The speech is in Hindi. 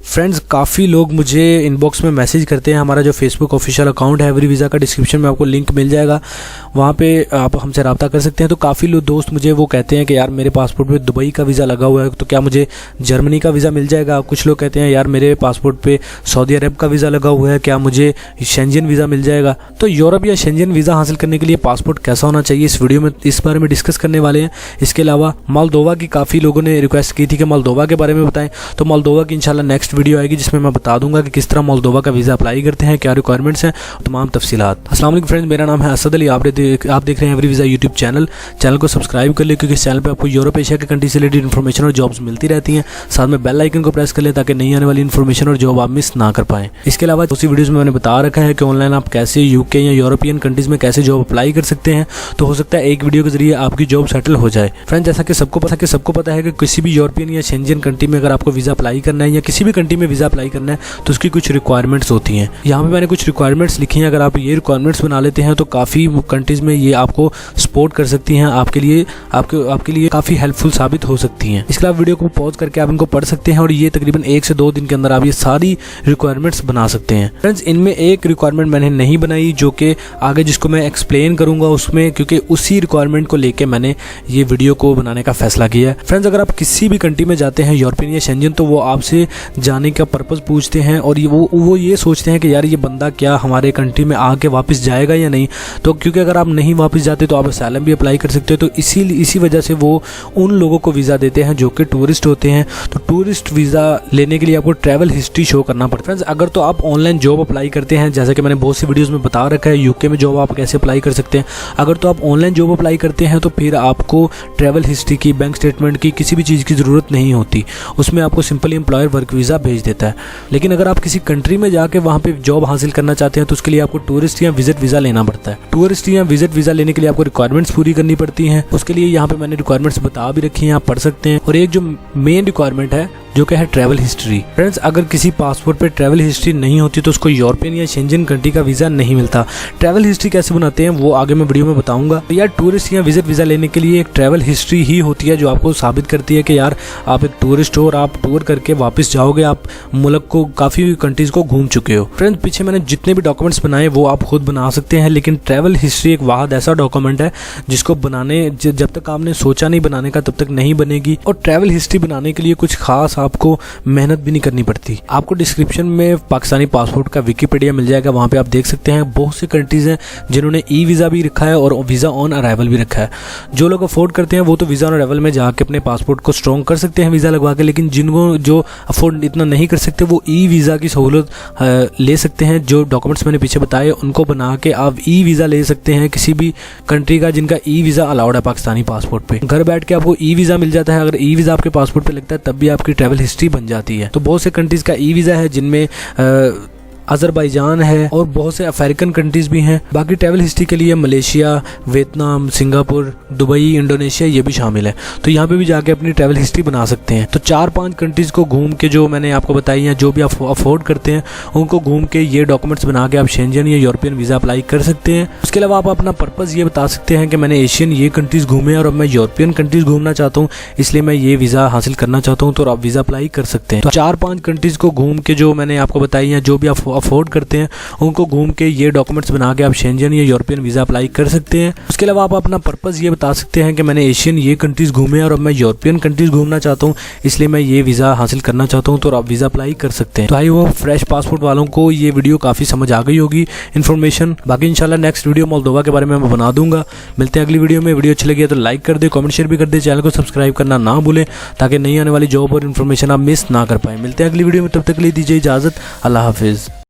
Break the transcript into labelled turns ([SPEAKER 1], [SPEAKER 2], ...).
[SPEAKER 1] फ्रेंड्स, काफ़ी लोग मुझे इनबॉक्स में मैसेज करते हैं। हमारा जो फेसबुक ऑफिशियल अकाउंट है एवरी वीज़ा का, डिस्क्रिप्शन में आपको लिंक मिल जाएगा, वहाँ पे आप हमसे रब्ता कर सकते हैं। तो काफ़ी लोग दोस्त मुझे वो कहते हैं कि यार मेरे पासपोर्ट पे दुबई का वीज़ा लगा हुआ है, तो क्या मुझे जर्मनी का वीज़ा मिल जाएगा। कुछ लोग कहते हैं यार मेरे पासपोर्ट पे सऊदी अरब का वीज़ा लगा हुआ है, क्या मुझे शेंजन वीज़ा मिल जाएगा। तो यूरोप या शेंजन वीज़ा हासिल करने के लिए पासपोर्ट कैसा होना चाहिए, इस वीडियो में इस बारे में डिस्कस करने वाले हैं। इसके अलावा मोल्दोवा की काफ़ी लोगों ने रिक्वेस्ट की थी कि मोल्दोवा के बारे में बताएं, तो मोल्दोवा की इंशाल्लाह नेक्स्ट वीडियो आएगी जिसमें मैं बता दूंगा कि किस तरह मोल्दोवा का वीज़ा अप्लाई करते हैं, क्या रिक्वायरमेंट्स हैं, तमाम तफसीलात। अस्सलाम वालेकुम फ्रेंड्स, मेरा नाम है असद अली। आप देख रहे हैं एवरी वीज़ा यूट्यूब चैनल को सब्सक्राइब कर ले, क्योंकि इस चैनल पे आपको यूरोप एशिया के कंट्री से रिलेटेड इन्फॉर्मेशन और जॉब्स मिलती रहती हैं। साथ में बेल आइकन को प्रेस कर ले ताकि नई आने वाली इन्फॉर्मेशन और जॉब आप मिस ना कर पाएं। इसके अलावा उसी वीडियोज़ में मैंने बता रखा है कि ऑनलाइन आप कैसे यूके या यूरोपियन कंट्रीज़ में कैसे जॉब अप्लाई कर सकते हैं। तो हो सकता है एक वीडियो के जरिए आपकी जॉब सेटल हो जाए। फ्रेंड्स, जैसा कि सबको पता है कि किसी भी यूरोपियन या शेंजन कंट्री में अगर आपको वीज़ा अप्लाई करना है या किसी भी कंट्री में वीज़ा अप्लाई करना है तो उसकी कुछ रिक्वायरमेंट्स होती हैं। यहाँ पे मैंने कुछ रिक्वायरमेंट्स लिखी हैं। अगर आप ये रिक्वायरमेंट्स बना लेते हैं तो काफ़ी कंट्रीज़ में ये आपको सपोर्ट कर सकती हैं, आपके लिए काफ़ी हेल्पफुल साबित हो सकती हैं। इसके अलावा वीडियो को पॉज करके आप इनको पढ़ सकते हैं और ये तकरीबन 1 से 2 दिन के अंदर आप ये सारी रिक्वायरमेंट्स बना सकते हैं। फ्रेंड्स, इनमें एक रिक्वायरमेंट मैंने नहीं बनाई जो कि आगे जिसको मैं एक्सप्लेन करूँगा उसमें, क्योंकि उसी रिक्वायरमेंट को लेकर मैंने ये वीडियो को बनाने का फैसला किया है। फ्रेंड्स, अगर आप किसी भी कंट्री में जाते हैं यूरोपियन या शेंजन, तो वो आपसे जाने का पर्पज़ पूछते हैं और वो ये सोचते हैं कि यार ये बंदा क्या हमारे कंट्री में आके वापस जाएगा या नहीं। तो क्योंकि अगर आप नहीं वापस जाते तो आप असैलम भी अप्लाई कर सकते हो। तो इसी वजह से वो उन लोगों को वीज़ा देते हैं जो कि टूरिस्ट होते हैं। तो टूरिस्ट वीज़ा लेने के लिए आपको ट्रैवल हिस्ट्री शो करना पड़ता है। फ्रेंड्स, अगर तो आप ऑनलाइन जॉब अप्लाई करते हैं, जैसा कि मैंने बहुत सी वीडियोज़ में बता रखा है यूके में जॉब आप कैसे अप्लाई कर सकते हैं। अगर तो आप ऑनलाइन जॉब अप्लाई करते हैं तो फिर आपको ट्रैवल हिस्ट्री की, बैंक स्टेटमेंट की, किसी भी चीज़ की ज़रूरत नहीं होती। उसमें आपको सिंपली एम्प्लॉयर वर्क वीज़ा भेज देता है। लेकिन अगर आप किसी कंट्री में जाके वहाँ पे जॉब हासिल करना चाहते हैं तो उसके लिए आपको टूरिस्ट या विजिट वीज़ा लेना पड़ता है। टूरिस्ट या विजिट वीज़ा लेने के लिए आपको रिक्वायरमेंट्स पूरी करनी पड़ती हैं। उसके लिए यहाँ पे मैंने रिक्वायरमेंट्स बता भी रखी हैं, आप पढ़ सकते हैं। और एक जो मेन रिक्वायरमेंट है जो कि है ट्रैवल हिस्ट्री। फ्रेंड्स, अगर किसी पासपोर्ट पे ट्रैवल हिस्ट्री नहीं होती तो उसको यूरोपियन या शेंजन कंट्री का वीज़ा नहीं मिलता। ट्रैवल हिस्ट्री कैसे बनाते हैं वो आगे मैं वीडियो में बताऊंगा। तो यार टूरिस्ट या विजिट वीज़ा लेने के लिए एक ट्रैवल हिस्ट्री ही होती है जो आपको साबित करती है कि यार आप एक टूरिस्ट हो और आप टूर करके वापस जाओगे, आप मुल्क को, काफ़ी कंट्रीज़ को घूम चुके हो। फ्रेंड्स, पीछे मैंने जितने भी डॉक्यूमेंट्स बनाए वो आप खुद बना सकते हैं, लेकिन ट्रैवल हिस्ट्री एक वाहद ऐसा डॉक्यूमेंट है जिसको बनाने, जब तक आपने सोचा नहीं बनाने का तब तक नहीं बनेगी। और ट्रैवल हिस्ट्री बनाने के लिए कुछ खास आपको मेहनत भी नहीं करनी पड़ती। आपको डिस्क्रिप्शन में पाकिस्तानी पासपोर्ट का विकिपीडिया मिल जाएगा, वहाँ पे आप देख सकते हैं बहुत सी कंट्रीज़ हैं जिन्होंने ई वीज़ा भी रखा है और वीज़ा ऑन अराइवल भी रखा है। जो लोग अफोर्ड करते हैं वो तो वीज़ा ऑन अराइवल में जाके अपने पासपोर्ट को स्ट्रॉन्ग कर सकते हैं वीज़ा लगवा के, लेकिन जिनको जो अफोर्ड इतना नहीं कर सकते वो ई वीज़ा की सहूलत ले सकते हैं। जो डॉक्यूमेंट्स मैंने पीछे बताए उनको बना के आप ई वीज़ा ले सकते हैं किसी भी कंट्री का जिनका ई वीज़ा अलाउड है पाकिस्तानी पासपोर्ट पे। घर बैठ के आपको ई वीज़ा मिल जाता है। अगर ई वीज़ा आपके पासपोर्ट पे लगता है तब भी आपकी ट्रैवल हिस्ट्री बन जाती है। तो बहुत से कंट्रीज़ का ई वीज़ा है जिनमें अज़रबैजान है और बहुत से अफ्रीकन कंट्रीज़ भी हैं। बाकी ट्रैवल हिस्ट्री के लिए Malaysia, Vietnam, Singapore, Dubai, Indonesia ये भी शामिल है। तो यहाँ पे भी जाके अपनी ट्रैवल हिस्ट्री बना सकते हैं। तो 4-5 कंट्रीज़ को घूम के, जो मैंने आपको बताई हैं, जो भी आप अफोर्ड करते हैं उनको घूम के ये डॉक्यूमेंट्स बना के आप शेंजन या यूरोपियन वीज़ा अप्लाई कर सकते हैं। उसके अलावा आप अपना पर्पज़ ये बता सकते हैं कि मैंने एशियन ये कंट्रीज़ घूमे और अब मैं यूरोपियन कंट्रीज़ घूमना चाहता हूँ, इसलिए मैं ये वीज़ा हासिल करना चाहता हूँ, तो आप वीज़ा अप्लाई कर सकते हैं। तो 4-5 कंट्रीज़ को घूम के, जो मैंने आपको बताई हैं, जो भी आप अफोर्ड करते हैं उनको घूम के ये डॉक्यूमेंट्स बना के आप शेंजन या यूरोपियन वीज़ा अप्लाई कर सकते हैं। उसके अलावा आप अपना पर्पज़ ये बता सकते हैं कि मैंने एशियन ये कंट्रीज़ घूमे और अब मैं यूरोपियन कंट्रीज़ घूमना चाहता हूँ, इसलिए मैं ये वीज़ा हासिल करना चाहता हूँ, तो आप वीज़ा अप्लाई कर सकते हैं। तो आई होप फ्रेश पासपोर्ट वालों को ये वीडियो काफ़ी समझ आ गई होगी इन्फॉर्मेशन। बाकी इंशाल्लाह नेक्स्ट वीडियो मोल्दोवा के बारे में मैं बना दूंगा। मिलते हैं अगली वीडियो में। वीडियो अच्छी लगी तो लाइक कर दे, कमेंट शेयर भी कर दे, चैनल को सब्सक्राइब करना ना भूलें ताकि नई आने वाली जॉब और इन्फॉर्मेशन आप मिस ना कर पाएँ। मिलते हैं अगली वीडियो में, तब तक के लिए दीजिए इजाज़त। अल्लाह हाफिज़।